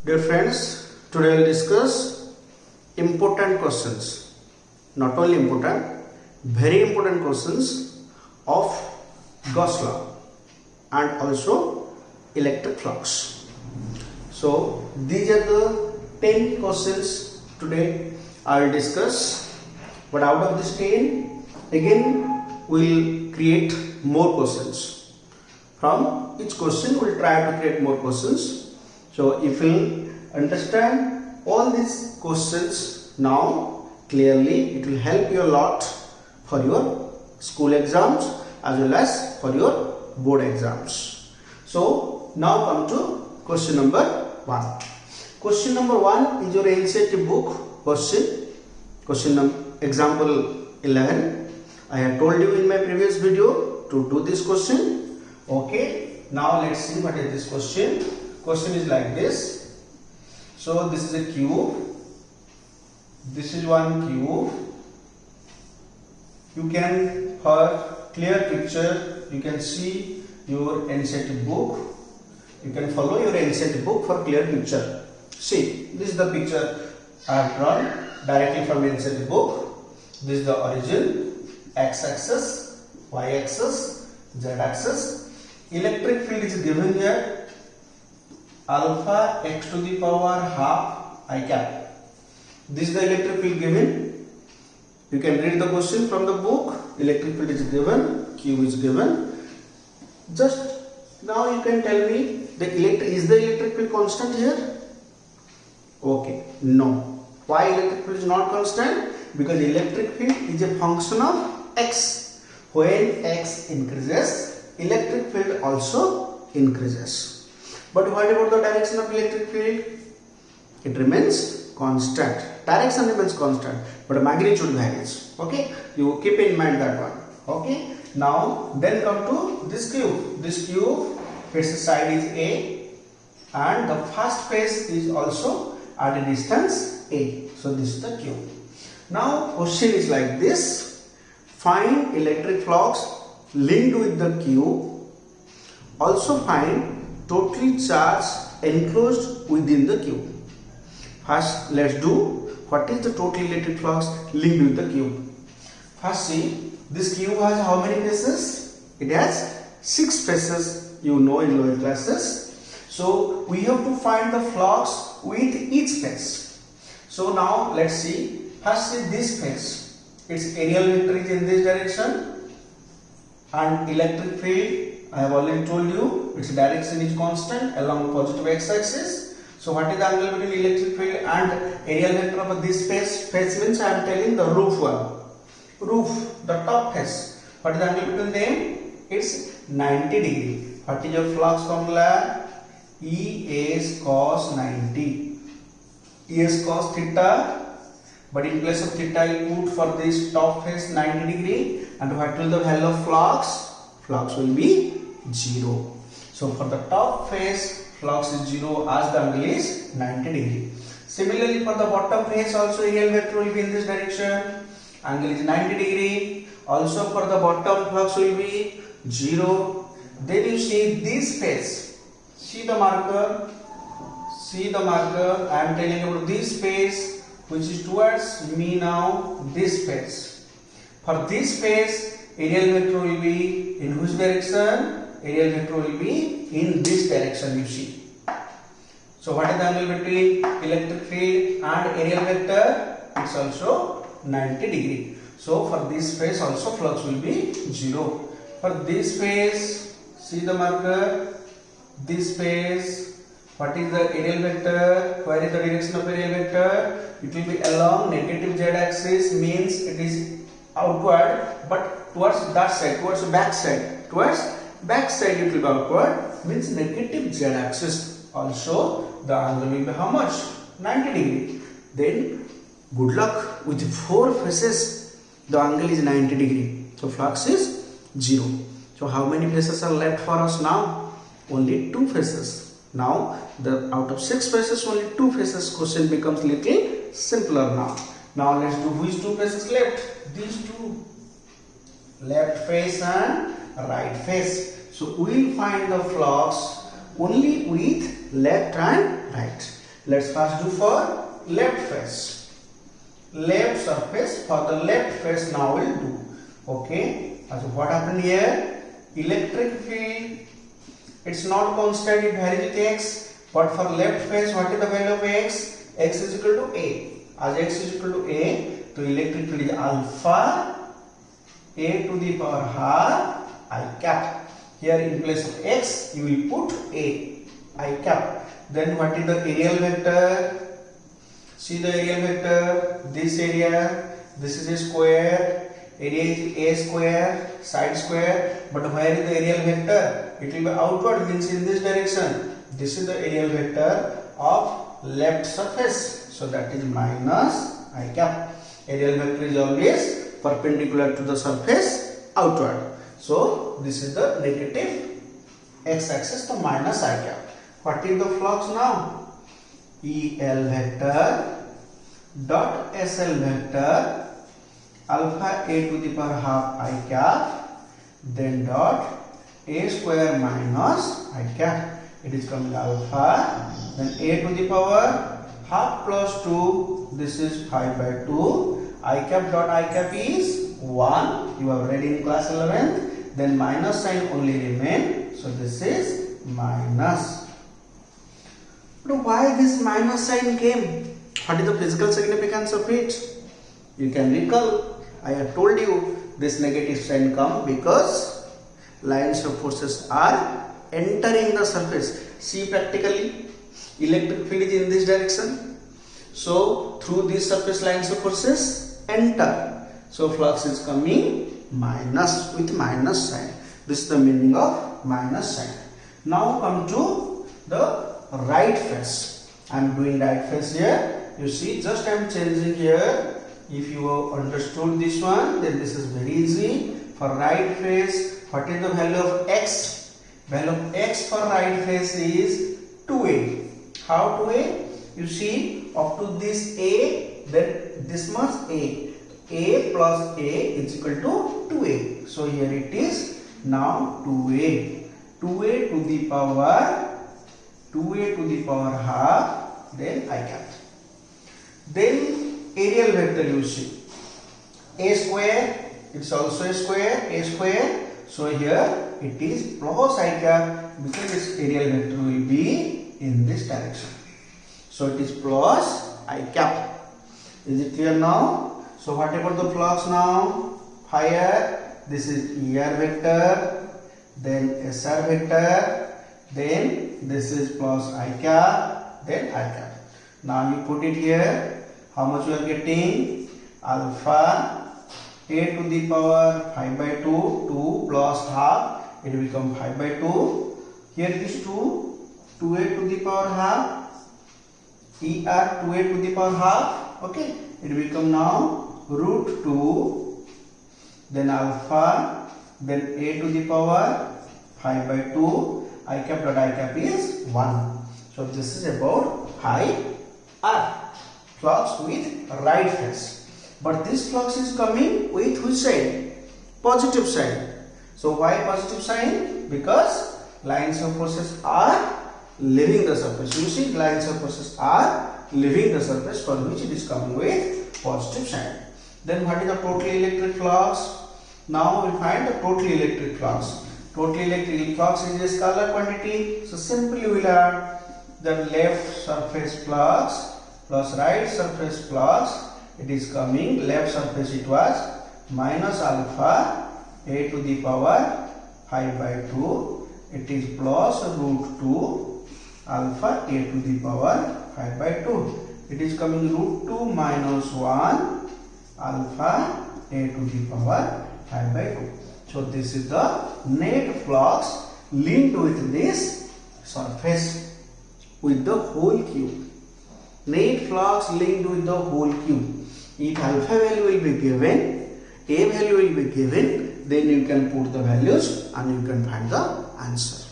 Dear friends, today we will discuss important questions. Not only important, very important questions of Gauss law and also electric flux. So these are the 10 questions today I will discuss. But out of this 10, again we will create more questions. From each question we will try to create more questions. So if you understand all these questions now clearly, it will help you a lot for your school exams as well as for your board exams. So now come to question number 1. Question number 1 is your NCERT book question example 11. I have told you in my previous video to do this question. Okay, now let's see what is this question. Question is like this. So this is a cube. This is one cube. You can, for clear picture, you can see your NCERT book. You can follow your NCERT book for clear picture. See, this is the picture I have drawn directly from NCERT book. This is the origin, x-axis, y-axis, z-axis. Electric field is given here. Alpha x to the power half I cap. This is the electric field given. You can read the question from the book. Electric field is given, Q is given. Just now you can tell me is the electric field constant here? Okay, no. Why electric field is not constant? Because electric field is a function of x. When x increases, electric field also increases. But what about the direction of electric field? It remains constant. Direction remains constant, but magnitude varies. Okay, you keep in mind that one. Okay, now then come to this cube. This cube, its side is A, and the first face is also at a distance A. So this is the cube. Now question is like this: find electric flux linked with the cube. Also find total charge enclosed within the cube. First, let's do what is the total electric flux linked with the cube. First, see, this cube has how many faces? It has 6 faces, you know in lower classes. So we have to find the flux with each face. So now let's see. First, see this face. Its aerial vector is in this direction, and electric field, I have already told you, its direction is constant along positive x-axis. So what is the angle between electric field and aerial vector of this face? Face means I am telling the roof one. Roof, the top face. What is the angle between them? It's 90 degree. What is your flux formula? E is cos 90. E is cos theta. But in place of theta you put for this top face 90 degree. And what will the value of flux? Flux will be 0. So for the top face, flux is 0 as the angle is 90 degree. Similarly for the bottom face also aerial vector will be in this direction. Angle is 90 degree. Also for the bottom flux will be 0. Then you see this face. See the marker. I am telling about this face which is towards me now. This face. For this face, aerial vector will be in which direction? Aerial vector will be in this direction, you see. So what is the angle between electric field and aerial vector? It's also 90 degree. So for this face also flux will be 0. For this face, see the marker. This face, what is the aerial vector? Where is the direction of aerial vector? It will be along negative z axis, means it is outward, but towards that side, towards the back side. Towards back side it will be outward, means negative z axis. Also the angle will be how much? 90 degree. Then good luck, with 4 faces the angle is 90 degree. So flux is 0. So how many faces are left for us now? Only 2 faces. Now out of 6 faces, only 2 faces. Question becomes little simpler now. Now let's do which 2 faces left? These 2. Left face and right face. So we will find the flux only with left and right. Let's first do for left face. Left surface, for the left face now we'll do. Okay, so what happened here? Electric field, it's not constant, it varies with x, but for left face, what is the value of x? X is equal to a. As x is equal to a, so electric field is alpha a to the power half I cap. Here in place of x, you will put a, I cap. Then what is the aerial vector? See the aerial vector, this area, this is a square, area is a square, side square, but where is the aerial vector? It will be outward, means in this direction. This is the aerial vector of left surface, so that is minus I cap. Aerial vector is always perpendicular to the surface outward. So this is the negative x axis, the minus I cap. What is the flux now? EL vector dot SL vector alpha a to the power half I cap, then dot a square minus I cap. It is coming alpha, then a to the power half plus 2, this is 5 by 2, I cap dot I cap is 1, you have read in class 11th, then minus sign only remain, so this is minus. But why this minus sign came? What is the physical significance of it? You can recall, I have told you this negative sign come because lines of forces are entering the surface. See practically, electric field is in this direction. So through these surface lines of forces enter. So flux is coming minus with minus sign. This is the meaning of minus sign. Now come to the right face. I am doing right face here. You see, just I am changing here. If you have understood this one, then this is very easy. For right face, what is the value of x? Value of x for right face is 2a. How 2a? You see, up to this a, then this much a. A plus a is equal to 2a. So here it is now 2a. 2a to the power half, then I cap. Then aerial vector you see. A square, it's also a square. So here it is plus I cap because this aerial vector will be in this direction. So it is plus I cap. Is it clear now? So what about the flux now? Higher, this is ER vector, then SR vector, then this is plus I cap, then I cap. Now you put it here. How much you are getting? Alpha a to the power 5 by 2, 2 plus half, it will become 5 by 2. Here it is 2, 2a to the power half, ER 2a to the power half, okay. It will become now root 2, then alpha, then a to the power 5 by 2, I cap dot I cap is 1. So this is about high R, flux with right face. But this flux is coming with which side? Positive side. So why positive sign? Because lines of forces are leaving the surface. You see, lines of forces are leaving the surface, for which it is coming with positive sign. Then what is the total electric flux? Now we find the total electric flux. Total electric flux is a scalar quantity. So simply we will add the left surface flux plus right surface flux. It is coming, left surface it was minus alpha a to the power 5 by 2. It is plus root 2 alpha a to the power 5 by 2. It is coming root 2 minus 1 alpha a to the power 5 by 2. So this is the net flux linked with this surface with the whole cube. Net flux linked with the whole cube. If alpha value will be given, a value will be given, then you can put the values and you can find the answer.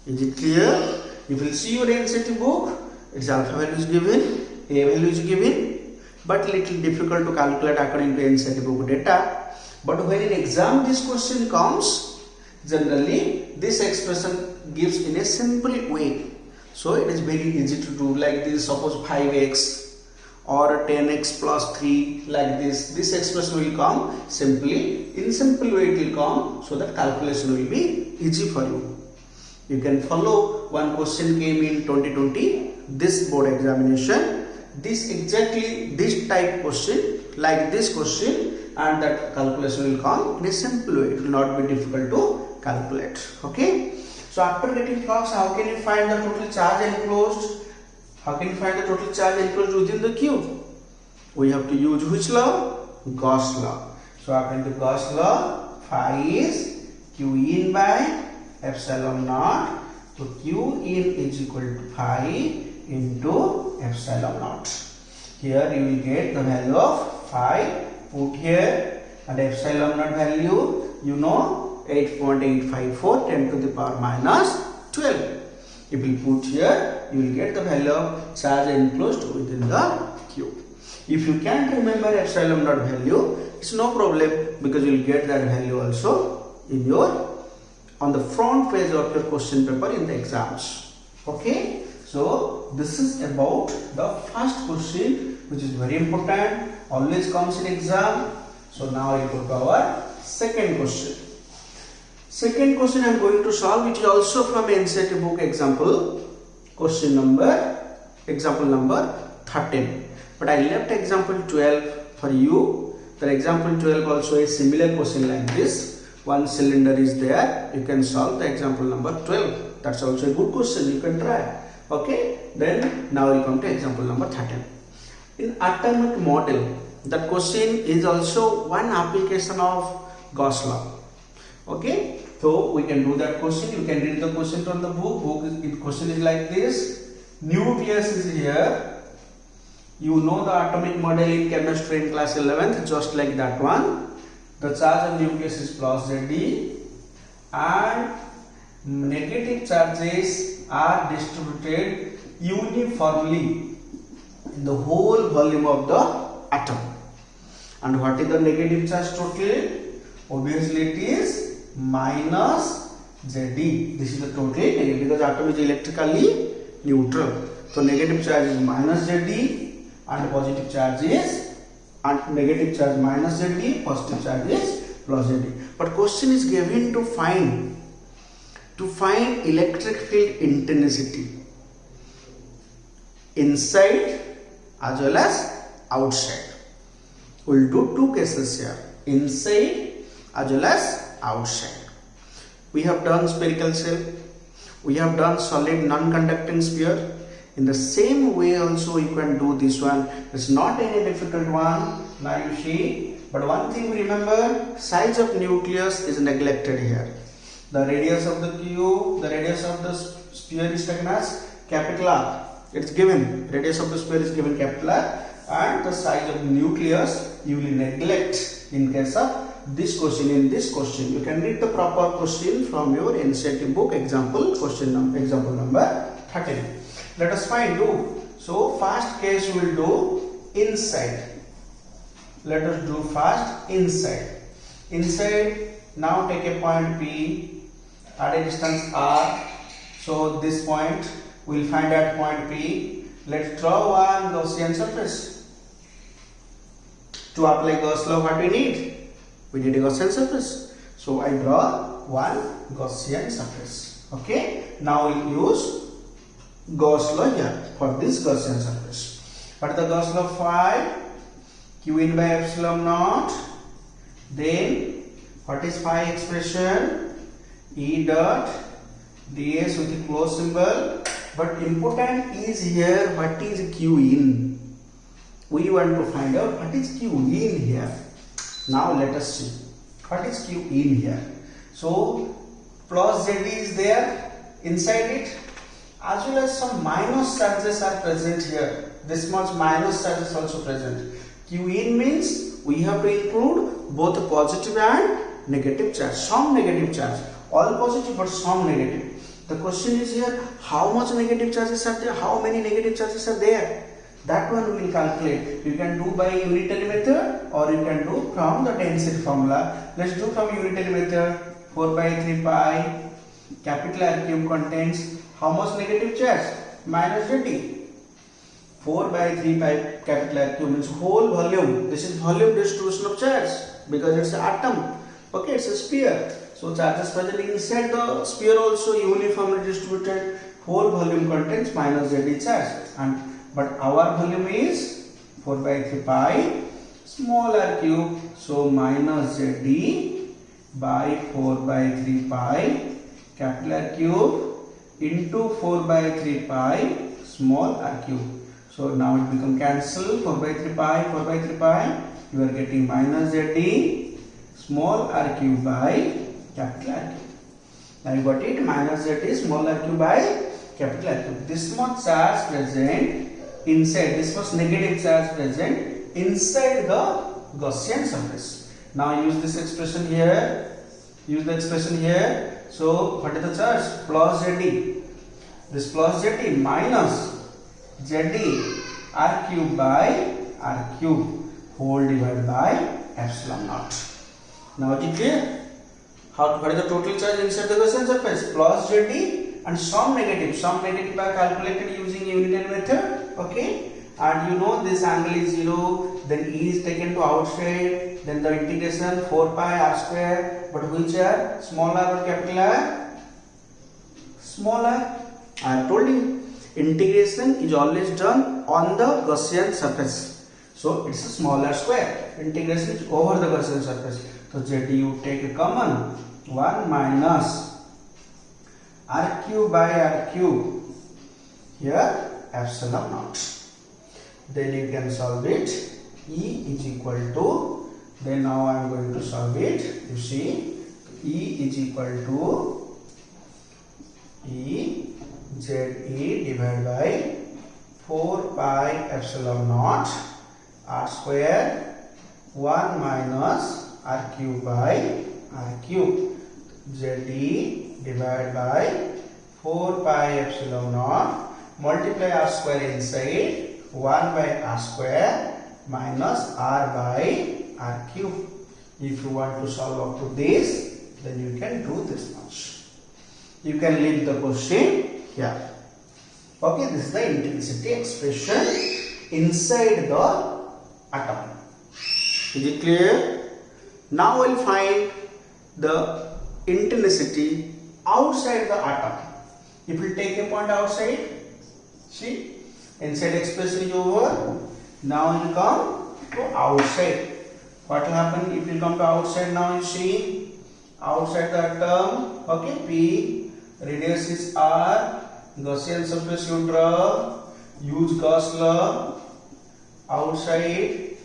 Is it clear? If you see your NCERT book, its alpha value is given, a value is given, but little difficult to calculate according to NCERT book data. But when in exam this question comes, generally this expression gives in a simple way. So it is very easy to do like this. Suppose 5x or 10x plus 3 like this. This expression will come simply. In simple way it will come, so that calculation will be easy for you. You can follow. One question came in 2020, this board examination. This exactly this type question, like this question, and that calculation will come in a simple way. It will not be difficult to calculate. Okay. So after getting flux, how can you find the total charge enclosed? How can you find the total charge enclosed within the Q? We have to use which law? Gauss law. So according to Gauss law, phi is Q in by epsilon naught. So Q in is equal to phi into epsilon naught. Here you will get the value of phi. Put here, and epsilon naught value, you know, 8.854 10 to the power minus 12. If you put here, you will get the value of charge enclosed within the Q. If you can't remember epsilon naught value, it's no problem, because you will get that value also in your on the front page of your question paper in the exams. Okay, so this is about the first question, which is very important, always comes in exam. So now I go to our second question. Second question I am going to solve, which is also from NCERT book example number 13. But I left example 12 for you. The example 12 also a similar question like this. One cylinder is there. You can solve the example number 12. That's also a good question. You can try. Okay. Then now we come to example number 13. In atomic model, that question is also one application of Gauss law. Okay. So we can do that question. You can read the question from the book. The question is like this. Nucleus is here. You know the atomic model in chemistry in class 11th, just like that one. The charge of nucleus is plus Zd, and negative charges are distributed uniformly in the whole volume of the atom. And what is the negative charge total? Obviously it is minus Zd. This is the total negative, because atom is electrically neutral. So negative charge is minus Zd, and positive charge is, and negative charge minus Zd, positive charge is plus Zd. But question is given to find electric field intensity inside as well as outside. We will do two cases here, inside as well as outside. We have done spherical shell, we have done solid non-conducting sphere. In the same way also you can do this one. It's not any difficult one. Now you see, but one thing remember, size of nucleus is neglected here. The radius of the cube, the radius of the sphere is taken as capital R. It's given, radius of the sphere is given capital R, and the size of the nucleus you will neglect in case of this question. In this question you can read the proper question from your NCERT book example number 13. Let us find do. So first case we will do inside. Let us do first inside. Inside, now take a point P at a distance R. So this point we will find at point P. Let's draw one Gaussian surface. To apply Gauss law, what we need? We need a Gaussian surface. So I draw one Gaussian surface. Okay. Now we will use Gauss law here for this Gaussian surface. But the Gauss law phi, Q in by epsilon naught. Then what is phi expression? E dot ds with a close symbol. But important is here, what is Q in? We want to find out what is Q in here. Now let us see what is Q in here. So plus Zd is there inside it, as well as some minus charges are present here. This much minus charges also present. Q in means we have to include both positive and negative charge. Some negative charge, all positive but some negative. The question is here, how much negative charges are there? How many negative charges are there? That one we will calculate. You can do by unitary method, or you can do from the density formula. Let's do from unitary method. 4 by 3 pi capital R cube contains how much negative charge? minus dt. 4 by 3 pi capital R cube means whole volume. This is volume distribution of charge because it's an atom. Okay, it's a sphere. So charges present inside the sphere also uniformly distributed. Whole volume contains minus zt charge. But our volume is 4 by 3 pi small r cube. So minus zt by 4 by 3 pi capital R cube into 4 by 3 pi small r cube. So now it become cancel 4 by 3 pi, 4 by 3 pi. You are getting minus zt small r cube by capital R cube. Now you got it, minus zt small r cube by capital R cube. This much charge present inside, this much negative charge present inside the Gaussian surface. Now use this expression here. Use the expression here. So what is the charge? Plus zt. This plus zt minus zt r cube by r cube whole divided by epsilon naught. Now is it clear? What is the total charge inside the Gaussian surface? Plus zt and some negative are calculated using unitary method. Okay, and you know this angle is 0, then E is taken to outside, then the integration 4 pi r square. But which r? Small r or capital R? Small r. I have told you, integration is always done on the Gaussian surface. So it's a smaller square. Integration is over the Gaussian surface. So z you take a common 1 minus r cube by r cube. Here epsilon naught. Then you can solve it. E is equal to, then now I am going to solve it. You see, E is equal to E ze divided by 4 pi epsilon naught r square 1 minus r cube by r cube. ze divided by 4 pi epsilon naught multiply r square inside 1 by r square minus r by r cube. If you want to solve up to this, then you can do this much. You can leave the question here. Okay, this is the intensity expression inside the atom. Is it clear? Now we'll find the intensity outside the atom. If we take a point outside, see, inside expression is over. Now you come to outside. What will happen if you come to outside? Now you see, outside the atom, okay, P, radius is R, Gaussian surface you draw, use Gauss law, outside,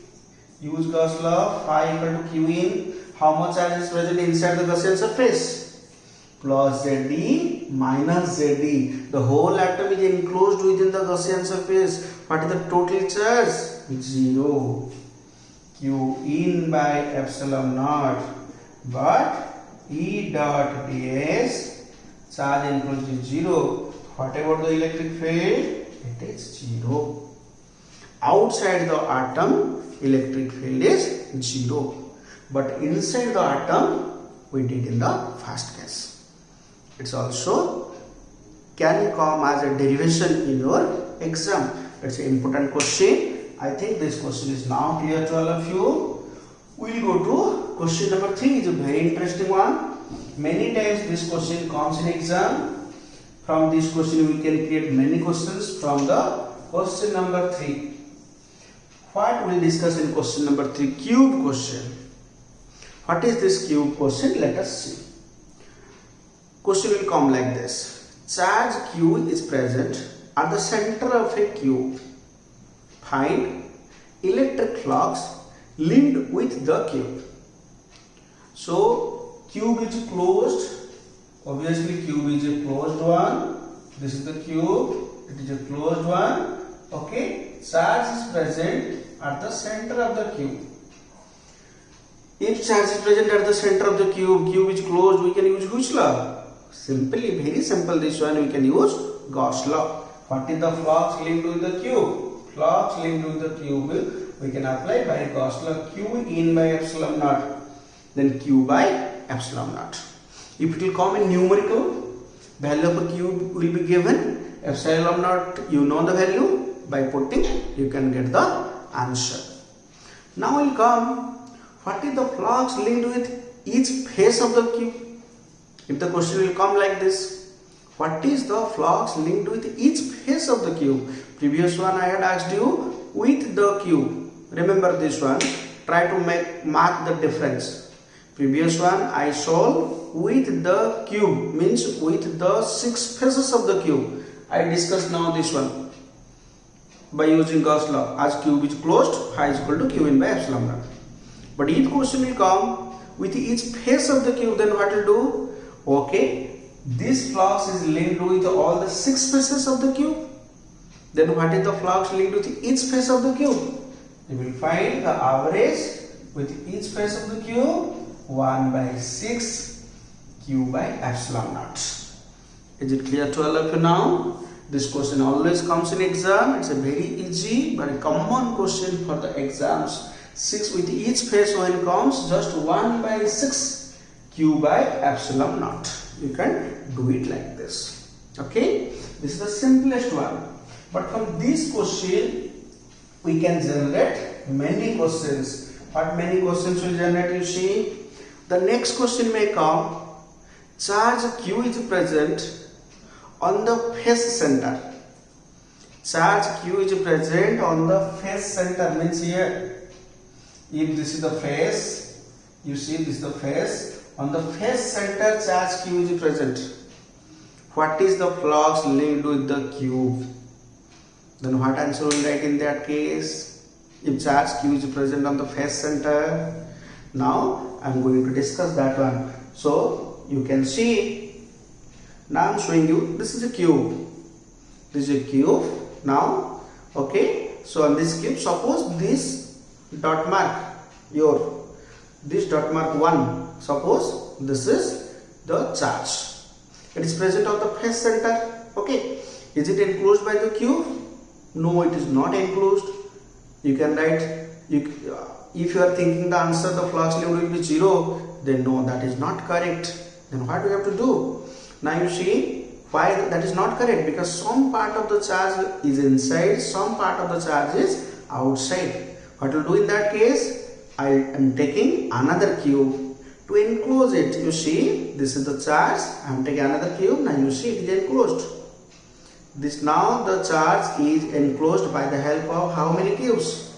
use Gauss law, phi equal to Q in. How much charge is present inside the Gaussian surface? Plus Zd minus Zd. The whole atom is enclosed within the Gaussian surface. What is the total charge? 0. Q in by epsilon naught. But E dot ds charge enclosed is 0. What about the electric field? It is 0. Outside the atom, electric field is 0. But inside the atom, we did in the first case. It's also can come as a derivation in your exam. It's an important question. I think this question is now clear to all of you. We will go to question number 3. It's a very interesting one. Many times this question comes in exam. From this question we can create many questions from the question number 3. What we will discuss in question number 3? Cube question. What is this cube question? Let us see. Question will come like this. Charge Q is present at the center of a cube. Find electric flux linked with the cube. So cube is closed. Obviously cube is a closed one. This is the cube. It is a closed one. Okay. Charge is present at the center of the cube. If charge is present at the center of the cube, cube is closed, we can use which law? Simply, very simple, this one we can use Gauss law. What is the flux linked with the cube? Flux linked with the cube, we can apply by Gauss law. Q in by epsilon naught, then Q by epsilon naught. If it will come in numerical, value of a cube will be given epsilon naught, you know the value, by putting you can get the answer. Now will come, what is the flux linked with each face of the cube? If the question will come like this, what is the flux linked with each face of the cube? Previous one I had asked you with the cube. Remember this one, try to mark the difference. Previous one I solved with the cube, means with the 6 faces of the cube. I discussed now this one by using Gauss law. As cube is closed, phi is equal to q in by epsilon naught. But if question will come with each face of the cube, then what will do? Okay, this flux is linked with all the 6 faces of the cube. Then what is the flux linked with each face of the cube? You will find the average with each face of the cube 1 by 6 q by epsilon naught. Is it clear to all of you now? This question always comes in exam. It's a very easy but a common question for the exams. 6 with each face when comes, just 1 by 6 q by epsilon naught. You can do it like this. Okay, this is the simplest one. But from this question we can generate many questions. What many questions will generate, you see? The next question may come, charge q is present on the face center. Charge q is present on the face center, means here, if this is the face, you see this is the face, on the face center charge q is present. What is the flux linked with the cube? Then what answer will write in that case? If charge q is present on the face center. Now I am going to discuss that one. So you can see, now I am showing you, this is a cube. This is a cube. Now, okay, so on this cube, suppose this dot mark, this dot mark 1, suppose this is the charge. It is present on the face center. Okay, is it enclosed by the cube? No, it is not enclosed. You can write, if you are thinking the answer, the flux linked will be 0, then no, that is not correct. Then what do you have to do? Now you see why that is not correct, because some part of the charge is inside, some part of the charge is outside. What to do in that case? I am taking another cube to enclose it. You see, this is the charge. I am taking another cube. Now you see it is enclosed. This now the charge is enclosed by the help of how many cubes?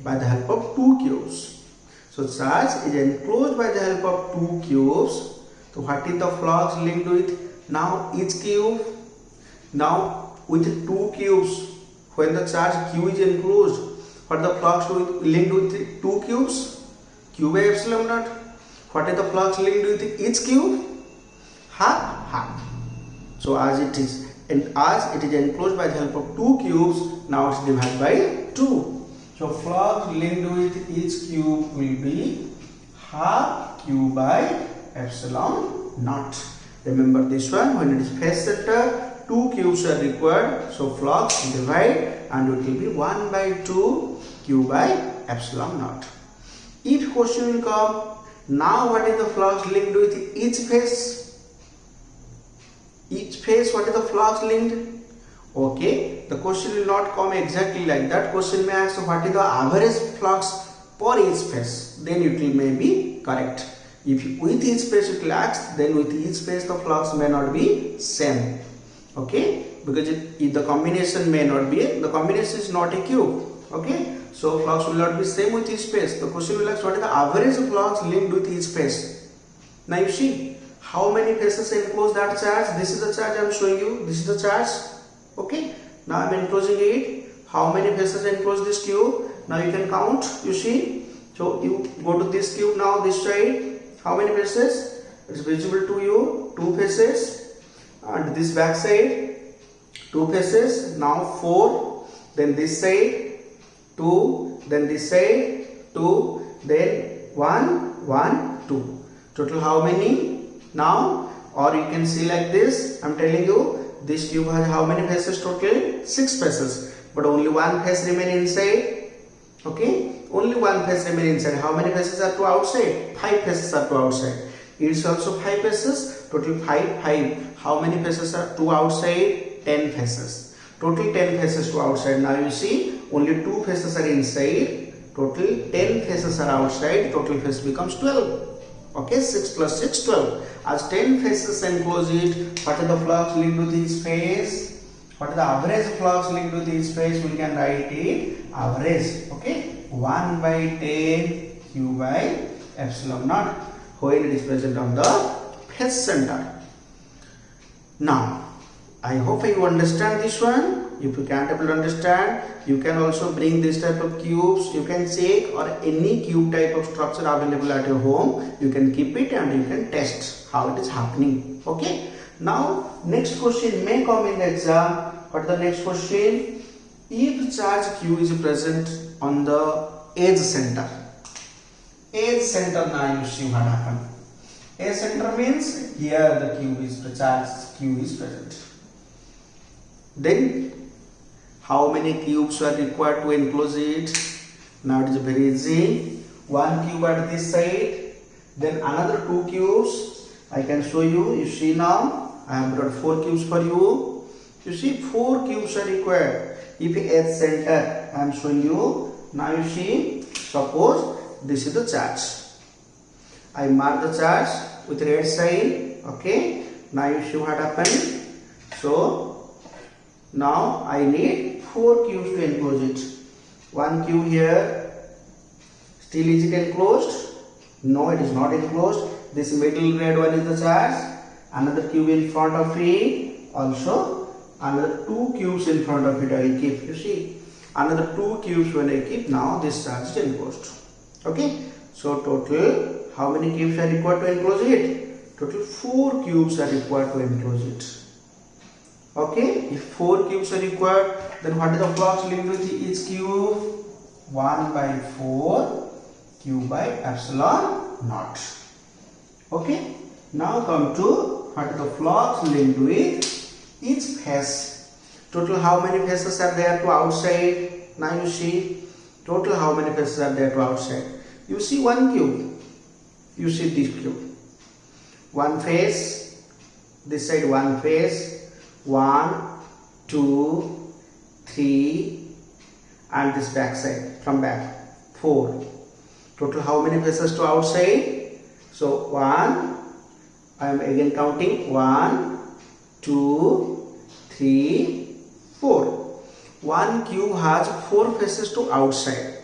By the help of 2 cubes. So charge is enclosed by the help of 2 cubes. So what is the flux linked with now each cube? Now with 2 cubes, when the charge q is enclosed, what the flux linked with 2 cubes? Q by epsilon naught. What is the flux linked with each cube? Half, half. So as it is, and as it is enclosed by the help of 2 cubes, now it's divided by 2. So flux linked with each cube will be half q by epsilon naught. Remember this one, when it is face center, 2 cubes are required. So flux divide and it will be 1 by 2 q by epsilon naught. If question will come, now what is the flux linked with each face? Each face, what is the flux linked? Okay, the question will not come exactly like that. Question may ask what is the average flux per each face, then it will may be correct. If with each face it will ask, then with each face the flux may not be same. Okay, because if the combination may not be, the combination is not a cube. Okay, so flux will not be same with each face. The question will ask what is the average flux linked with each face. Now you see how many faces enclose that charge. This is the charge I am showing you. This is the charge. Okay, now I am enclosing it. How many faces enclose this cube? Now you can count. You see, so you go to this cube now, this side. How many faces? It is visible to you. 2 faces. And this back side, 2 faces. Now 4. Then this side 2. Then this side 2. Then 1, 1, 2. Total how many? Now, or you can see like this. I am telling you, this cube has how many faces total? 6 faces. But only 1 face remain inside. Okay, only 1 face remain inside. How many faces are to outside? 5 faces are to outside. It is also 5 faces. Total 5, 5. How many faces are to outside? 10 faces. Total 10 faces to outside. Now you see only 2 faces are inside. Total 10 faces are outside. Total face becomes 12. Okay, 6 plus 6, 12. As 10 faces enclose it, what is the flux linked to this face? What is the average flux linked to this face? We can write it average. Okay, 1 by 10 Q by epsilon naught when it is present on the face center. Now, I hope you understand this one. If you can't able to understand, you can also bring this type of cubes. You can check or any cube type of structure available at your home. You can keep it and you can test how it is happening. Okay. Now, next question may come in the exam. What is the next question? If charge Q is present on the edge center. Edge center, now you see what happened. Edge center means here the cube is the charge Q is present. Then how many cubes are required to enclose it? Now it is very easy. One cube at this side, then another 2 cubes. I can show you. You see now I have brought 4 cubes for you. You see 4 cubes are required. If edge center I am showing you. Now you see, suppose this is the charge. I mark the charge with red sign. Okay. Now you see what happened. So now I need 4 cubes to enclose it. 1 cube here. Still is it enclosed? No, it is not enclosed. This middle red one is the charge. Another cube in front of it. Also another 2 cubes in front of it I will keep. You see, another 2 cubes when I keep. Now this charge is enclosed. Okay. So total how many cubes are required to enclose it? Total 4 cubes are required to enclose it. Okay, if 4 cubes are required, then what is the flux linked with each cube? 1 by 4 Q by epsilon naught. Okay, now come to what is the flux linked with each face. Total how many faces are there to outside? Now you see, total how many faces are there to outside? You see 1 cube. You see this cube. 1 face, this side 1 face. 1, 2, 3 and this back side from back 4. Total how many faces to outside? So 1, I am again counting 1, 2, 3, 4. 1 cube has 4 faces to outside.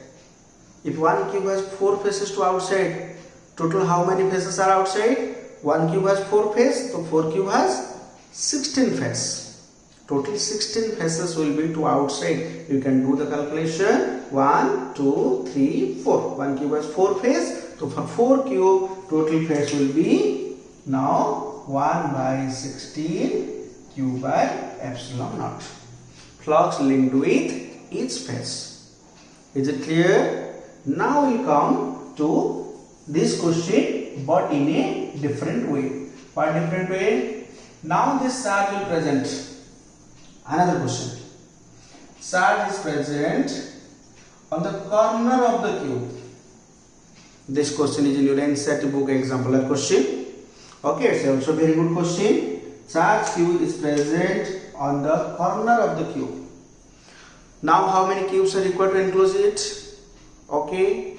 If 1 cube has 4 faces to outside, total how many faces are outside? 1 cube has 4 faces, so 4 cube has 16 faces. Total 16 faces will be to outside. You can do the calculation. 1, 2, 3, 4. 1 cube has 4 faces. So for 4 cube, total face will be now 1 by 16 Q by epsilon naught. Flux linked with each face. Is it clear? Now we come to this question, but in a different way. What different way? Now this charge will present. Another question. Charge is present on the corner of the cube. This question is in your NCERT book exemplar question. Okay, it's also very good question. Charge Q is present on the corner of the cube. Now how many cubes are required to enclose it? Okay,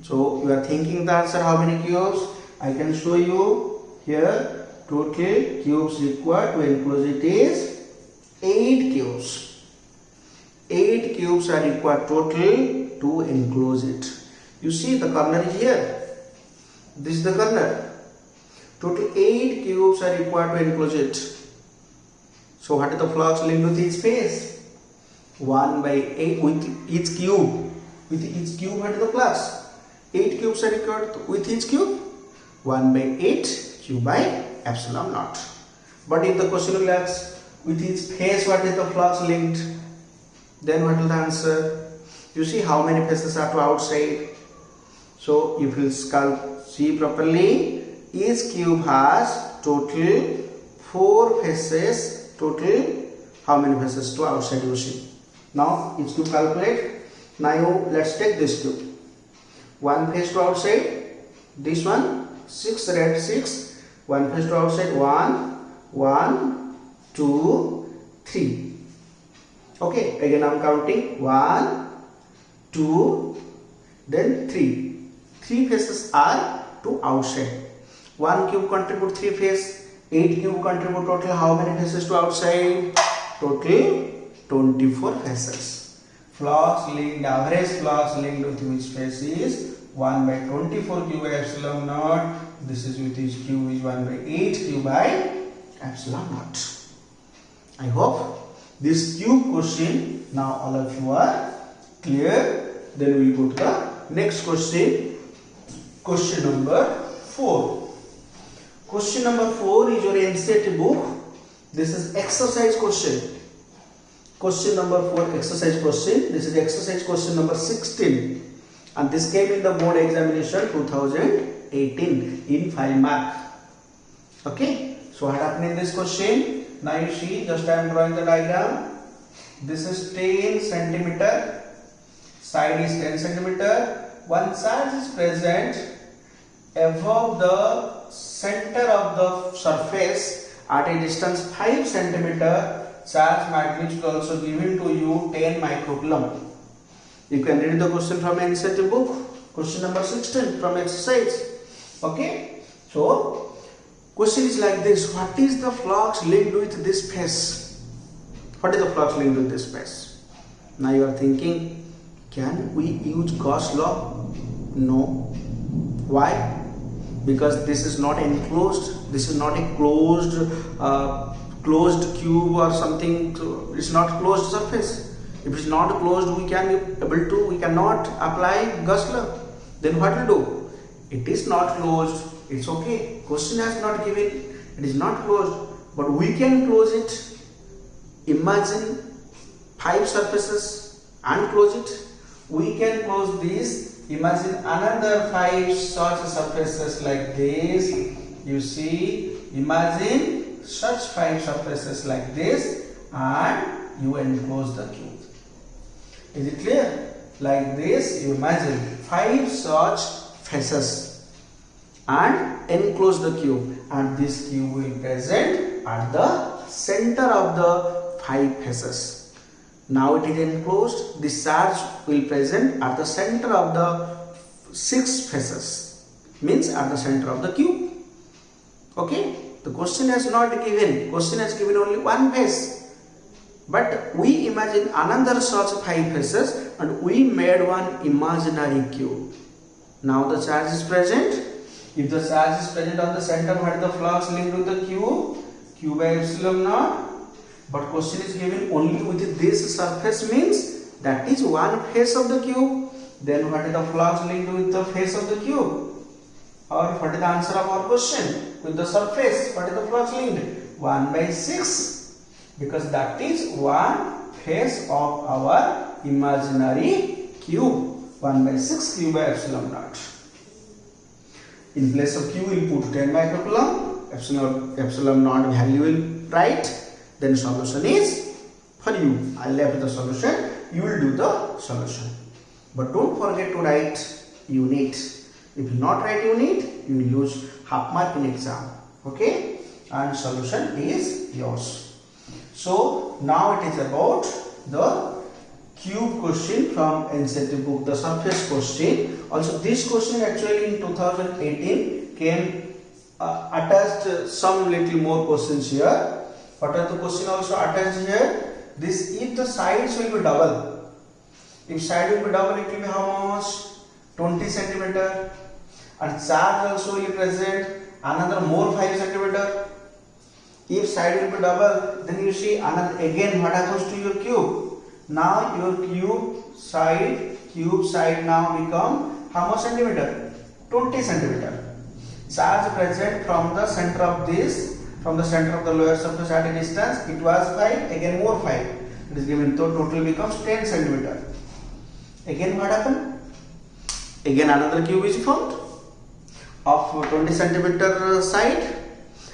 so you are thinking the answer how many cubes? I can show you here. Total cubes required to enclose it is 8 cubes. 8 cubes are required total to enclose it. You see the corner is here. This is the corner. Total 8 cubes are required to enclose it. So what is the flux linked with each face? 1 by 8 with each cube. With each cube, what is the flux? 8 cubes are required with each cube. 1 by 8 Q by epsilon naught. But if the question will ask with each face what is the flux linked, then what is the answer? You see how many faces are to outside. So if you see properly, each cube has total 4 faces. Total how many faces to outside you see. Now each cube calculate. Now let's take this cube. 1 face to outside. This one 6 red 6. 1 face to outside 1, 1, 2, 3. Okay, again I am counting 1, 2, then 3. 3 faces are to outside. 1 cube contribute 3 face, 8 cube contribute total how many faces to outside? Total 24 faces. Flux linked, average flux linked with which face is 1 by 24 q by epsilon naught. This is with which q is 1 by 8 q by epsilon naught. I hope this cube question now all of you are clear. Then we will go to the next question. Question number 4. Question number 4 is your NCERT book. This is exercise question. Question number 4 exercise question. This is exercise question number 16. And this came in the board examination 2018 in 5 mark. Okay. So what happened in this question? Now you see, just I am drawing the diagram. This is 10 centimeter. Side is 10 centimeter. One charge is present above the center of the surface at a distance 5 centimeter. Charge magnitude also given to you 10 microcoulomb. You can read the question from NCERT book. Question number 16 from exercise. Okay. So question is like this. What is the flux linked with this phase? What is the flux linked with this phase? Now you are thinking, can we use Gauss law? No. Why? Because this is not enclosed. This is not a closed cube or something. It's not closed surface. If it's not closed, we cannot apply Gauss law. Then what will do? It is not closed. It's okay. Question has not given. It is not closed, but we can close it. Imagine 5 surfaces and close it. We can close this. Imagine another 5 such surfaces like this. You see, imagine such 5 surfaces like this, and you enclose the cube. Is it clear? Like this, you imagine 5 such faces and enclose the cube, and this cube will present at the center of the 5 faces. Now it is enclosed. This charge will present at the center of the 6 faces, means at the center of the cube. Okay, the question has not given. Question has given only one face, but we imagine another such 5 faces and we made one imaginary cube. Now the charge is present. If the charge is present on the center, what is the flux linked with the cube? Q by epsilon naught. But question is given only with this surface, means that is one face of the cube. Then what is the flux linked with the face of the cube? Or what is the answer of our question? With the surface, what is the flux linked? 1 by 6. Because that is one face of our imaginary cube. 1 by 6 q by epsilon naught. In place of q, we will put 10 microcoulomb. Epsilon naught value will write. Then solution is for you. I left the solution. You will do the solution. But don't forget to write unit. If you not write unit, you will lose half mark in exam. Okay? And solution is yours. So now it is about the cube question from NCERT book, the surface question. Also this question actually in 2018 came attached some little more questions here. What are the question also attached here? This, if the sides will be double. If side will be double, it will be how much? 20 centimeter. And charge also will be present another more 5 centimeter. If side will be double, then you see another again what happens to your cube? Now your cube side now become how much centimeter? 20 centimeter. Charge present from the center of this. From the center of the lower surface at a distance, it was 5, again more 5. It is given, so total becomes 10 centimeter. Again what happened? Again another cube is formed of 20 centimeter side,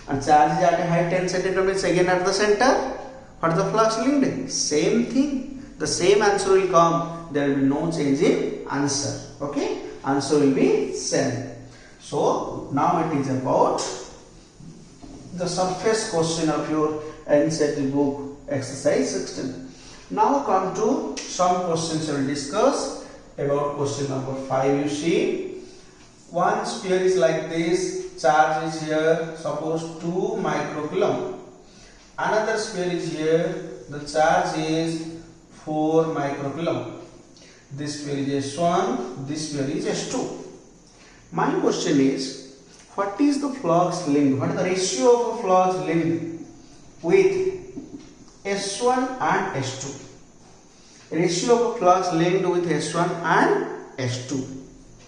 and charge is at a height 10 centimeter, means again at the center. What is the flux linked? Same thing. The same answer will come. There will be no change in answer. Okay? Answer will be same. So now it is about the surface question of your inside the book, exercise 16. Now come to some questions I will discuss about question number 5. You see, one sphere is like this, charge is here, suppose 2 microcoulomb. Another sphere is here, the charge is 4 microcoulomb. This sphere is S1, this sphere is S2. My question is, what is the flux linked? What is the ratio of a flux linked with S1 and S2? Ratio of a flux linked with S1 and S2.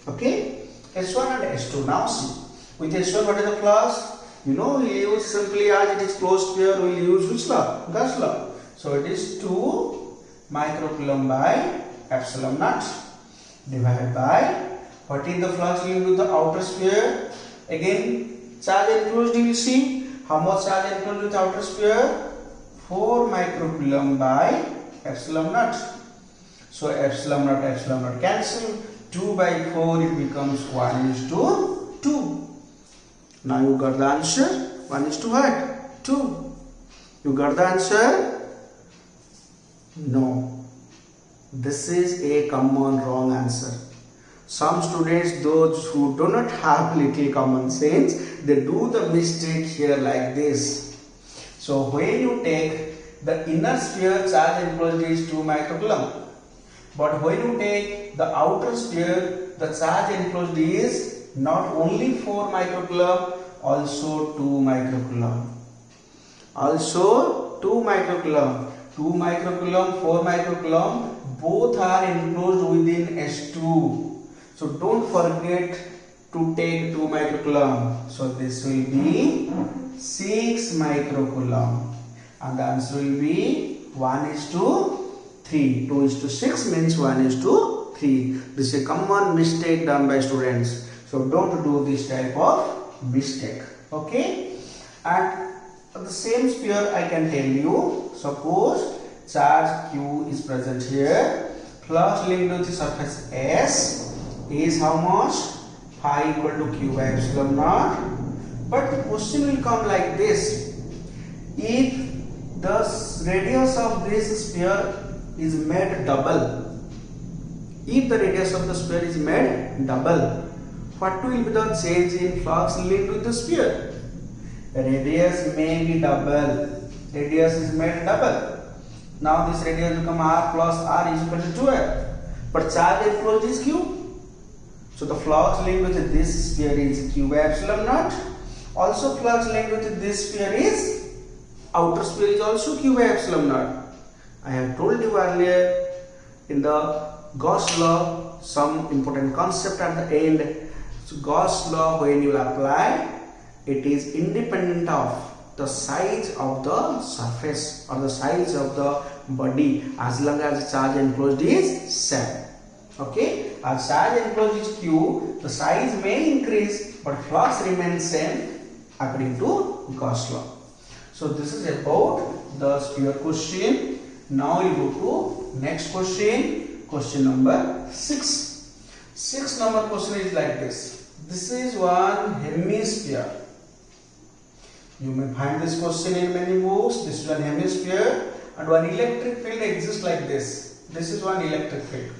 Okay? S1 and S2. Now see, with S1 what is the flux? You know, we use simply as it is closed sphere, we will use which law? Gauss law. So it is 2 microcoulomb by epsilon naught divided by what is the flux linked with the outer sphere? Again, charge enclosed, you will see how much charge enclosed with outer sphere? 4 microcoulomb by epsilon naught. So epsilon naught cancel. 2 by 4 it becomes 1:2. Now you got the answer. 1:2. You got the answer? No. This is a common wrong answer. Some students, those who do not have little common sense, they do the mistake here like this. So when you take the inner sphere, charge enclosed is 2 microcoulomb. But when you take the outer sphere, the charge enclosed is not only 4 microcoulomb, also 2 microcoulomb. Also 2 microcoulomb. 2 microcoulomb, 4 microcoulomb, both are enclosed within S2. So don't forget to take 2 microcoulomb. So this will be 6 microcoulomb. And the answer will be 1:3. 2:6 means 1:3. This is a common mistake done by students. So don't do this type of mistake. Okay? And the same sphere I can tell you. Suppose charge Q is present here. Flux linked to the surface S is how much? Phi equal to Q by epsilon naught. But the question will come like this. If the radius of this sphere is made double, if the radius of the sphere is made double, what will be the change in flux linked with the sphere? Radius may be double. Radius is made double. Now this radius become R plus R is equal to 12. But charge enclosed is Q. So the flux linked with this sphere is Q by epsilon naught. Also flux linked with this sphere is, outer sphere is also Q by epsilon naught. I have told you earlier in the Gauss law some important concept at the end. So Gauss law, when you apply, it is independent of the size of the surface or the size of the body as long as the charge enclosed is same. Okay, as charge enclosed is Q, the size may increase but flux remains same according to Gauss law. So this is about the sphere question. Now we go to next question, question number 6. 6 number question is like this. This is one hemisphere. You may find this question in many books. This is one hemisphere and one electric field exists like this. This is one electric field.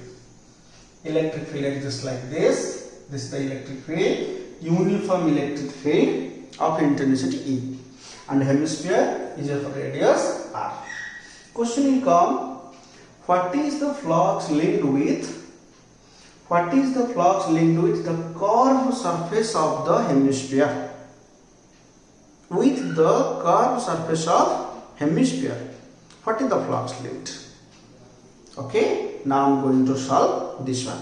Electric field exists like this. This is the electric field, uniform electric field of intensity E. And hemisphere is of radius R. Question will come, what is the flux linked with? What is the flux linked with the curved surface of the hemisphere? With the curved surface of hemisphere, what is the flux linked? Okay, now I am going to solve this one.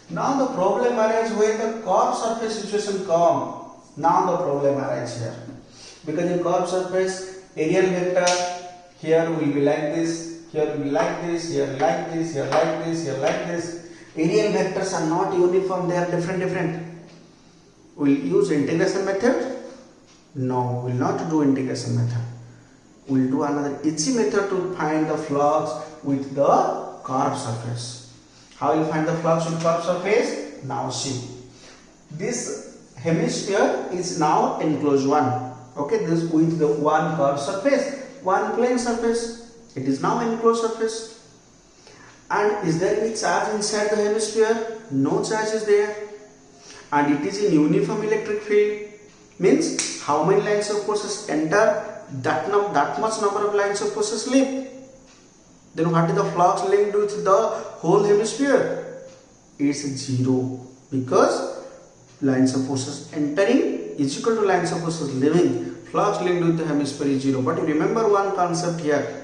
Now the problem arises when the curved surface situation come. Now the problem arises here. Because in curved surface, areal vector here will be like this, here will be like this, here like this, here like this, here like this. Areal vectors are not uniform, they are different. Will use integration method? No, we will not do integration method. We will do another easy method to find the flux with the curved surface. How will you find the flux with curved surface? Now see. This hemisphere is now enclosed one. Okay, this with the one curved surface. one plane surface. It is now enclosed surface. And is there any charge inside the hemisphere? No charge is there. And it is in uniform electric field. Means how many lines of forces enter, that much number of lines of forces leave. Then what is the flux linked with the whole hemisphere? It's 0, because lines of forces entering is equal to lines of forces leaving. Flux linked with the hemisphere is 0. But remember one concept here.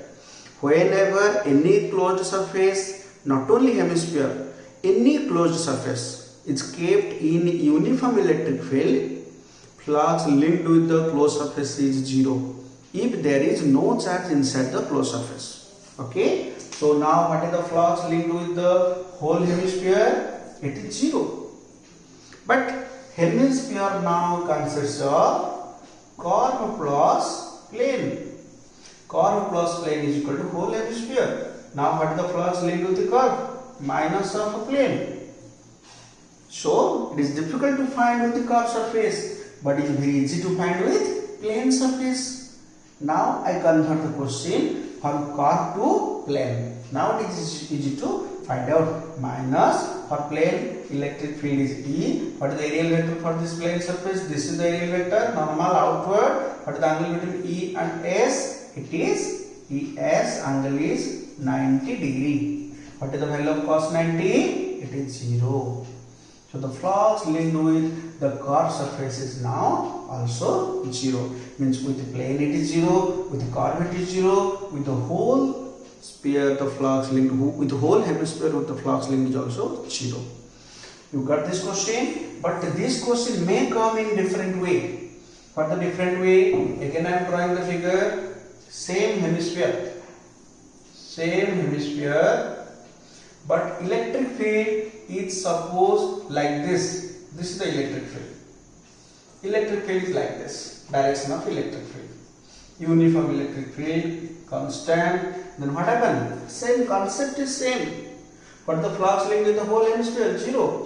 Whenever any closed surface, not only hemisphere, any closed surface is kept in uniform electric field, flux linked with the closed surface is 0 if there is no charge inside the closed surface. Okay, so now what is the flux linked with the whole hemisphere? It is 0. But hemisphere now consists of curve plus plane. Curve plus plane is equal to whole hemisphere. Now what is the flux linked with the curve? Minus of a plane. So it is difficult to find with the curved surface, but it is very easy to find with plane surface. Now I convert the question from curve to plane. Now it is easy to find out. Minus for plane electric field is E. What is the aerial vector for this plane surface? This is the aerial vector, normal outward. What is the angle between E and S? It is ES, angle is 90 degree. What is the value of cos 90? It is 0. So the flux linked with the curved surface is now also 0. Means with the plane it is 0, with the curve it is 0, with the whole sphere the flux linked, with the whole hemisphere with the flux linked is also 0. You got this question? But this question may come in different way. For the different way, again I am drawing the figure. Same hemisphere, but electric field is supposed like this. This is the electric field. Electric field is like this. Direction of electric field. Uniform electric field, constant. Then what happened? Same concept is same, but the flux linked with the whole hemisphere 0.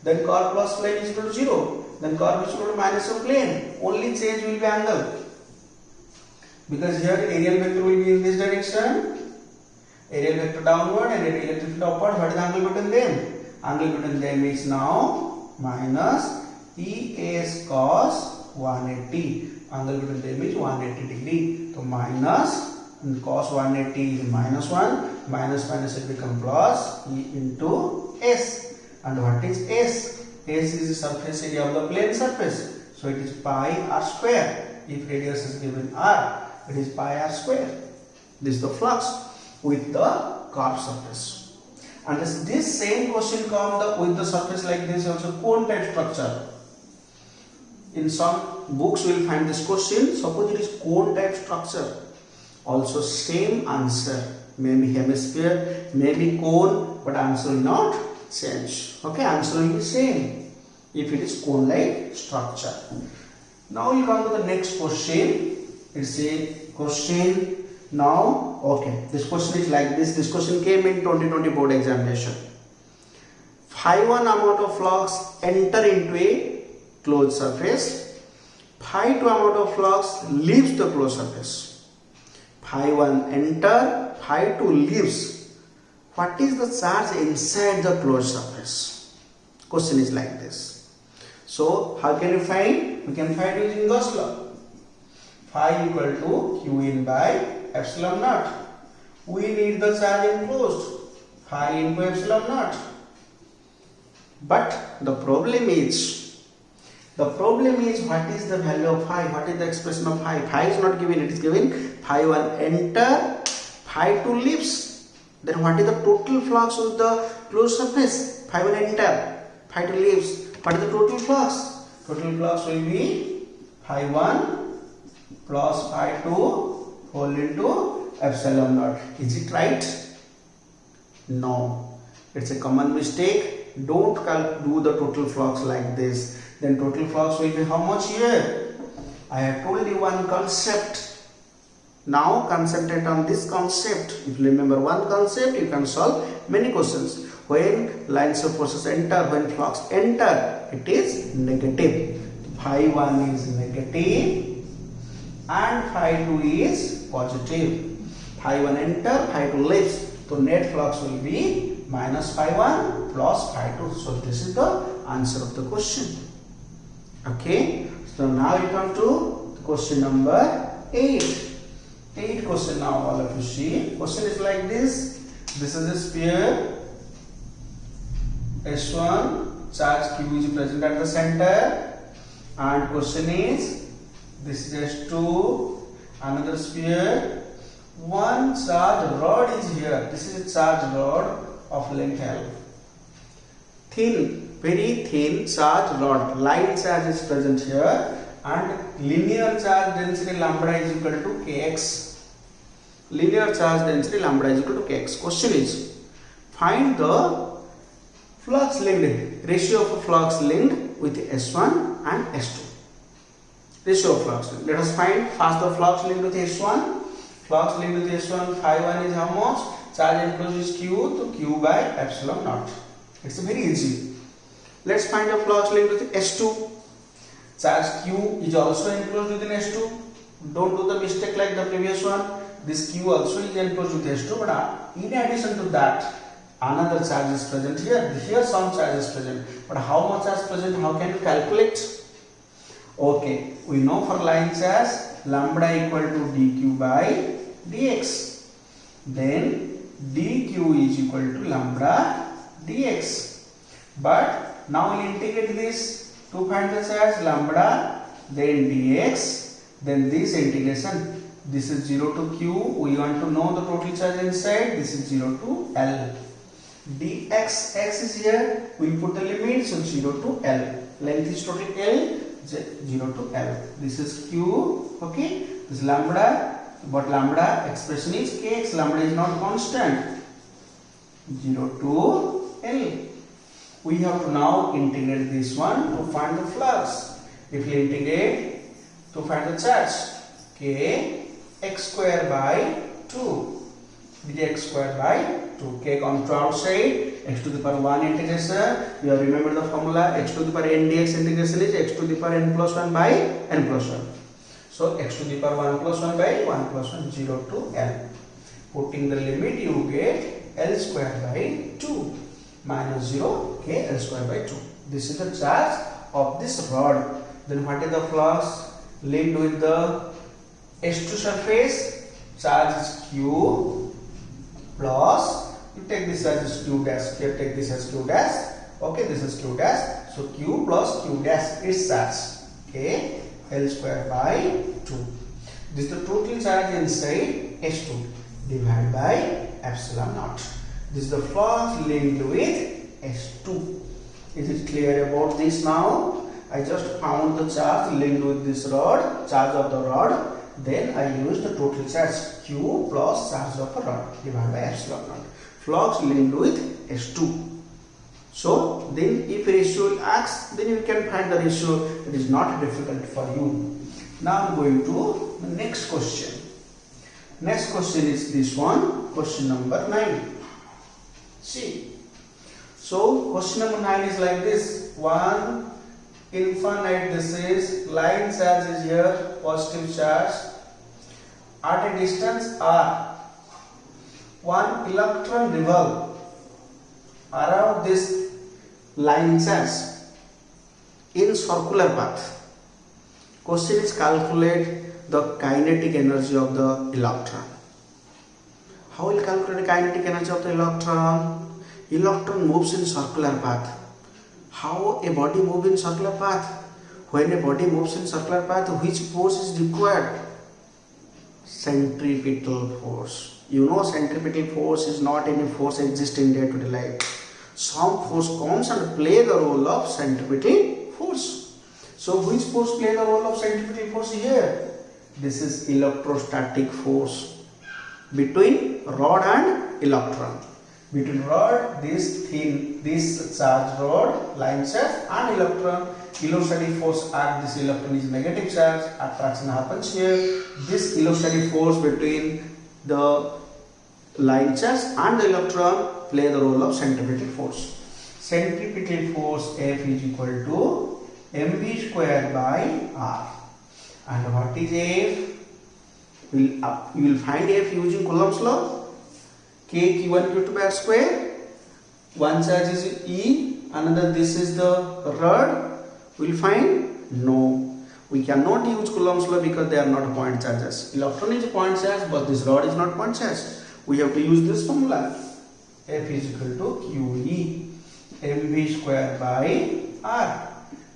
Then curve plus plane is equal to 0. Then curve is equal to minus of plane. Only change will be angle. Because here aerial vector will be in this direction, aerial vector downward and electric field upward. What is the angle between them? Angle between them is now minus ES cos 180. Angle between them is 180 degree. So minus and cos 180 is minus 1. Minus minus will become plus E into S. And what is S? S is the surface area of the plane surface. So it is pi r square. If radius is given r, it is pi r square. This is the flux with the curved surface. And this same question comes with the surface like this, also cone type structure. In some books we will find this question. Suppose it is cone type structure. Also same answer. Maybe hemisphere, maybe cone, but answer will not change. Okay, answer will be same if it is cone like structure. Now we come to the next question. It's a question now. Okay, this question is like this. This question came in 2020 board examination. Phi 1 amount of flux enter into a closed surface. Phi 2 amount of flux leaves the closed surface. Phi 1 enter, Phi 2 leaves. What is the charge inside the closed surface? Question is like this. So how can you find? We can find using Gauss law. Phi equal to Q in by epsilon naught. We need the charge enclosed. Phi into epsilon naught. But the problem is what is the value of phi? What is the expression of phi? Phi is not given, it is given phi 1 enter, phi 2 leaves. Then what is the total flux of the closed surface? Phi 1 enter, phi 2 leaves. What is the total flux? Total flux will be phi 1 plus phi 2 whole into epsilon naught. Is it right? No. It's a common mistake. Don't do the total flux like this. Then total flux will be how much here? I have told you one concept. Now concentrate on this concept. If you remember one concept, you can solve many questions. When lines of forces enter, when flux enter, it is negative. Phi 1 is negative. and phi 2 is positive. Phi 1 enter, phi 2 leaves. So net flux will be minus phi 1 plus phi 2. So this is the answer of the question. Okay. So now we come to question number 8. 8 question now all of you see. Question is like this. This is a sphere. S1 charge Q is present at the center. And question is, this is S2, another sphere. One charge rod is here. This is a charge rod of length L. Thin, very thin charge rod. Line charge is present here, and linear charge density lambda is equal to kx. Linear charge density lambda is equal to kx. Question is, find the flux linked, ratio of flux linked with S1 and S2. Ratio of flux. Let us find first the flux linked with S1. Flux linked with S1, phi 1 is how much? Charge enclosed is Q, to Q by epsilon naught. It's very easy. Let's find the flux linked with S2. Charge Q is also enclosed within S2. Don't do the mistake like the previous one. This Q also is enclosed with S2, but in addition to that, another charge is present here. Here some charge is present. But how much charge is present? How can you calculate? Okay, we know for line charge, lambda equal to dq by dx. Then dq is equal to lambda dx. But now we integrate this to find the charge lambda, then dx, then this integration. This is 0 to q. We want to know the total charge inside. This is 0 to L. Dx, x is here. We put the limit, so 0 to L. Length is total L, 0 to L. This is q. Okay. This is lambda. But lambda expression is kx. Lambda is not constant. 0 to L. We have to now integrate this one to find the flux. If we integrate to find the charge, k x square by 2 dx square by 2. K come to outside, x to the power 1 integration. You have remembered the formula, x to the power n dx integration is x to the power n plus 1 by n plus 1. So x to the power 1 plus 1 by 1 plus 1, 0 to L. Putting the limit, you get L square by 2 minus 0, k L square by 2. This is the charge of this rod. Then what is the flux linked with the S2 surface? Charge is Q plus, you take this as Q dash, here take this as Q dash. Okay, this is Q dash. So Q plus Q dash is charge. Okay, L square by 2. This is the total charge inside S2 divided by epsilon naught. This is the flux linked with S2. Is it clear about this now? I just found the charge linked with this rod, charge of the rod. Then I use the total charge Q plus charge of a rod divided by epsilon naught. Flux linked with S2. So then if ratio is asked, then you can find the ratio. It is not difficult for you. Now I am going to the next question. Next question is this one, question number 9. See. So question number 9 is like this. 1 infinite, this is line charge is here, positive charge. At a distance r, one electron revolve around this line charge in circular path. Question is calculate the kinetic energy of the electron. How will calculate the kinetic energy of the electron? Electron moves in circular path. How a body moves in circular path? When a body moves in circular path, which force is required? Centripetal force. You know, centripetal force is not any force exists in day-to-day life. Some force comes and play the role of centripetal force. So which force play the role of centripetal force here? This is electrostatic force between rod and electron. Between rod, this charge rod, line charge, and electron, electrostatic force at this electron is negative charge, attraction happens here. This electrostatic force between the line charge and the electron play the role of centripetal force. Centripetal force F is equal to mv square by r. And what is F? You will find F using Coulomb's law. K Q1 Q2 by R square. One charge is E, another this is the rod. We will find? No. We cannot use Coulomb's law because they are not point charges. Electron is a point charge, but this rod is not point charge. We have to use this formula. F is equal to QE, mv square by R.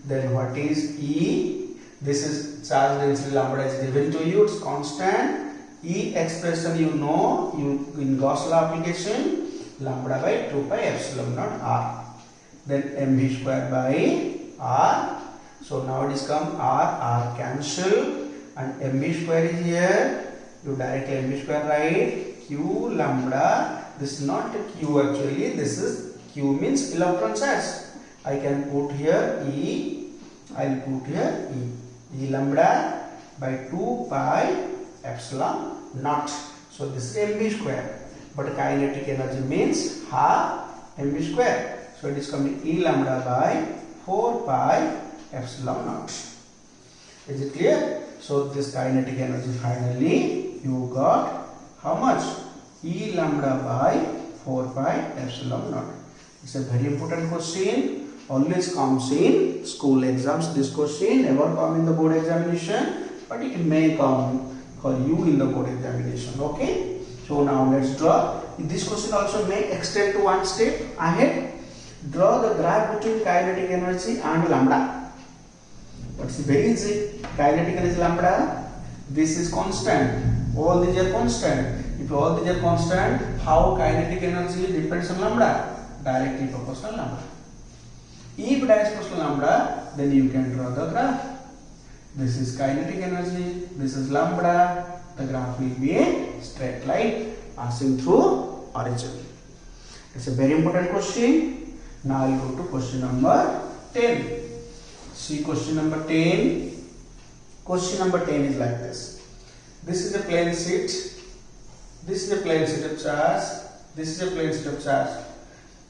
Then what is E? This is charge density lambda is given to you. It's constant. E expression you know in Gauss law application, lambda by 2 pi epsilon naught R. Then mv square by R. So now it is come R cancel and mv square is here. You directly mv square write Q lambda. This is not Q actually. This is Q means electron charge. I can put here E. I will put here E. E lambda by 2 pi epsilon naught. So this is mv square. But kinetic energy means half mv square. So it is coming E lambda by 4 pi epsilon naught. Is it clear? So this kinetic energy finally you got how much? E lambda by 4 pi epsilon naught. It's a very important question. Always comes in school exams. This question never come in the board examination, but it may come for you in the board examination. Okay. So now let's draw. This question also may extend to one step ahead. Draw the graph between kinetic energy and lambda. It's very easy. Kinetic energy lambda. This is constant. All these are constant. If all these are constant, how kinetic energy depends on lambda? Directly proportional lambda. If directly proportional lambda, then you can draw the graph. This is kinetic energy. This is lambda. The graph will be a straight line passing through origin. It's a very important question. Now I will go to question number 10. See question number 10. Question number 10 is like this. This is a plane sheet. This is a plane sheet of charge. This is a plane sheet of charge.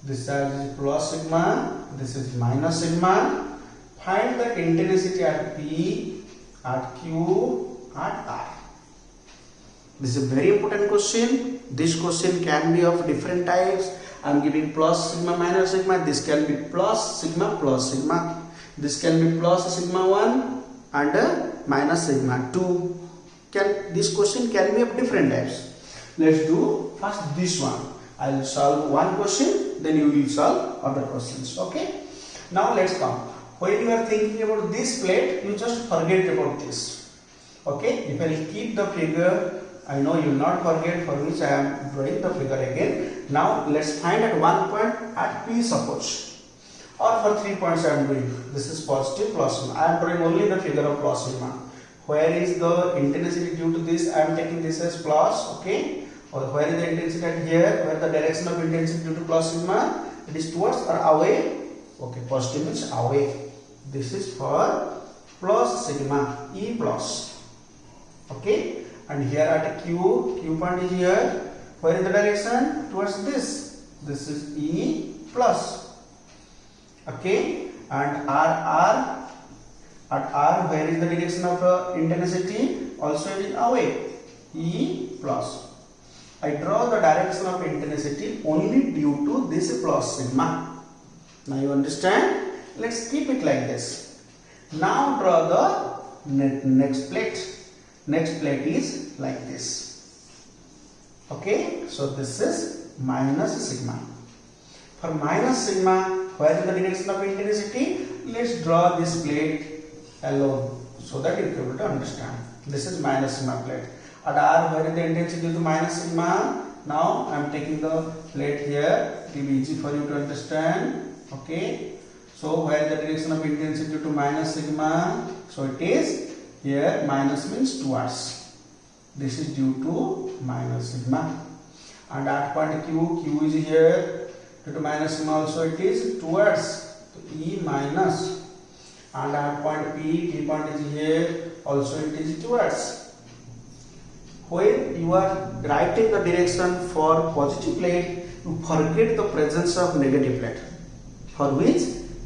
This charge is plus sigma. This is minus sigma. Find the intensity at P, at Q, at R. This is a very important question. This question can be of different types. I am giving plus sigma, minus sigma. This can be plus sigma, plus sigma. This can be plus sigma 1 and minus sigma 2. This question can be of different types. Let's do first this one. I will solve one question, then you will solve other questions. Okay. Now let's come. When you are thinking about this plate, you just forget about this. Okay. If I will keep the figure, I know you will not forget, for which I am drawing the figure again. Now let's find at one point at P suppose, or for 3 points I am doing. This is positive plus sigma. I am drawing only the figure of plus sigma. Where is the intensity due to this? I am taking this as plus. Okay. Or where is the intensity at here? Where the direction of intensity due to plus sigma? It is towards or away. Okay. Positive means away. This is for plus sigma. E plus. Okay. And here at Q point is here. Where is the direction? Towards this. This is E plus. Okay. And R. At R, where is the direction of intensity? Also it is away. E plus. I draw the direction of intensity only due to this plus sigma. Now you understand? Let's keep it like this. Now draw the next plate. Next plate is like this. Okay. So this is minus sigma. For minus sigma, where is the direction of intensity? Let's draw this plate alone so that you will be able to understand. This is minus sigma plate. At R, where is the intensity due to minus sigma? Now I am taking the plate here. It will be easy for you to understand. Okay. So where is the direction of intensity due to minus sigma? So it is here. Minus means towards. This is due to minus sigma. And at point Q is here. Due to minus sigma also it is towards. So E minus. And at point P point is here. Also it is towards. When you are writing the direction for positive plate, you forget the presence of negative plate. For which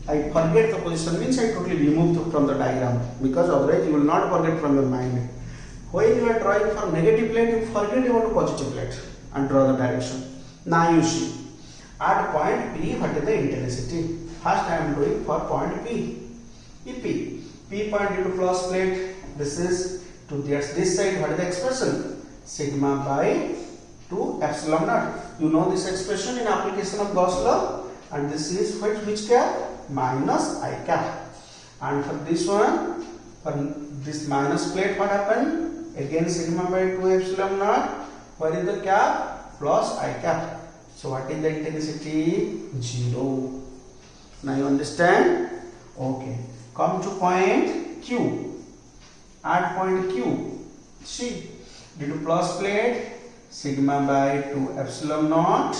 I forget the position means I totally remove from the diagram, because otherwise you will not forget from your mind. When you are drawing for negative plate, you forget about positive plate and draw the direction. Now you see, at point P, what is the intensity? First I am doing for point P. P point due to plus plate, this is to this side, what is the expression? Sigma by 2 epsilon naught. You know this expression in application of Gauss law, and this is which cap? Minus I cap. And for this one, for this minus plate, what happened? Again sigma by 2 epsilon naught. Where is the cap? Plus I cap. So what is the intensity? 0. Now you understand? Okay. Come to point Q. At point Q, see, due to plus plate, sigma by 2 epsilon naught.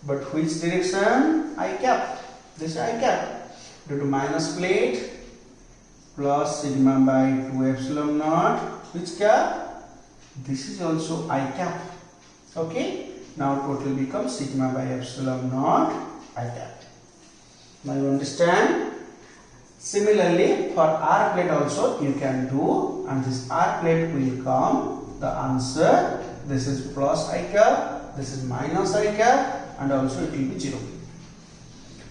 But which direction? I cap. This is I cap. Due to minus plate, plus sigma by 2 epsilon naught. Which cap? This is also I cap. Okay. Now total becomes sigma by epsilon naught I cap. Now you understand? Similarly, for R plate also you can do, and this R plate will come the answer. This is plus I cap, this is minus I cap, and also it will be 0.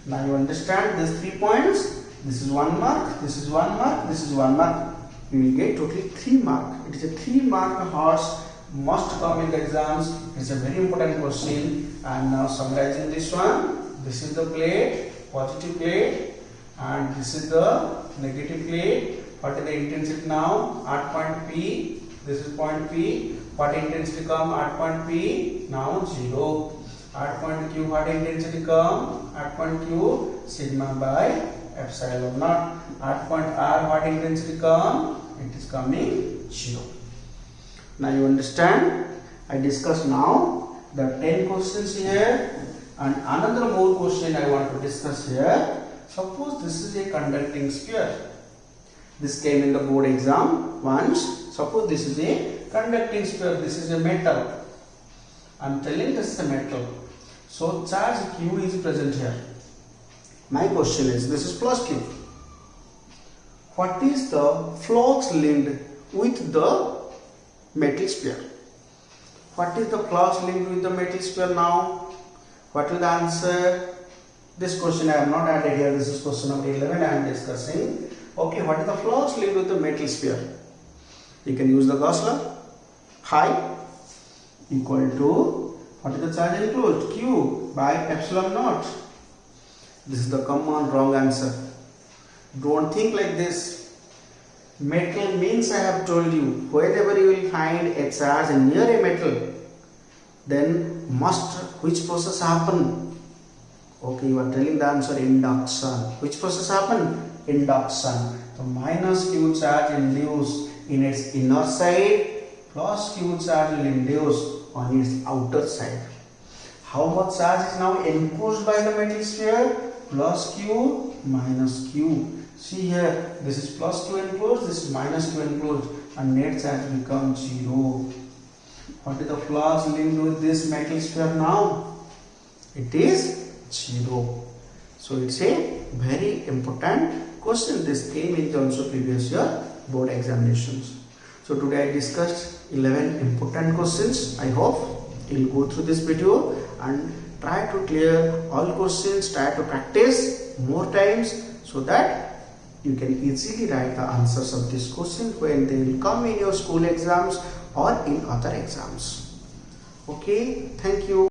Now you understand these 3 points. This is 1 mark, this is 1 mark, this is 1 mark. You will get totally 3 mark. It is a 3 mark horse, must come in the exams. It is a very important question. And now summarizing this one, this is the plate, positive plate, and this is the negative plate. What is the intensity now? At point P, this is point P. What intensity come at point P? Now 0. At point Q, what intensity come? At point Q, sigma by epsilon naught. At point R, what intensity come? It is coming 0. Now you understand? I discussed now the 10 questions here, and another more question I want to discuss here. Suppose this is a conducting sphere. This came in the board exam once. Suppose this is a conducting sphere. This is a metal. I am telling this is a metal. So charge Q is present here. My question is, this is plus Q. What is the flux linked with the metal sphere? What is the flux linked with the metal sphere now? What is the answer? This question I have not added here. This is question number 11 I am discussing. Okay, what is the flux linked with the metal sphere? You can use the Gauss law. Phi equal to, what is the charge enclosed? Q by epsilon naught. This is the common wrong answer. Don't think like this. Metal means, I have told you, wherever you will find a charge near a metal, then must which process happen? Okay, you are telling the answer, induction. Which process happen? Induction. So minus Q charge induced in its inner side, plus Q charge will induce on its outer side. How much charge is now enclosed by the metal sphere? Plus Q minus Q. See here, this is plus Q enclosed, this is minus Q enclosed, and net charge becomes 0. What is the flux linked with this metal sphere now? It is 0. So it's a very important question. This came in also previous year board examinations. So today I discussed 11 important questions. I hope you will go through this video and try to clear all questions, try to practice more times so that you can easily write the answers of this question when they will come in your school exams or in other exams. Okay, thank you.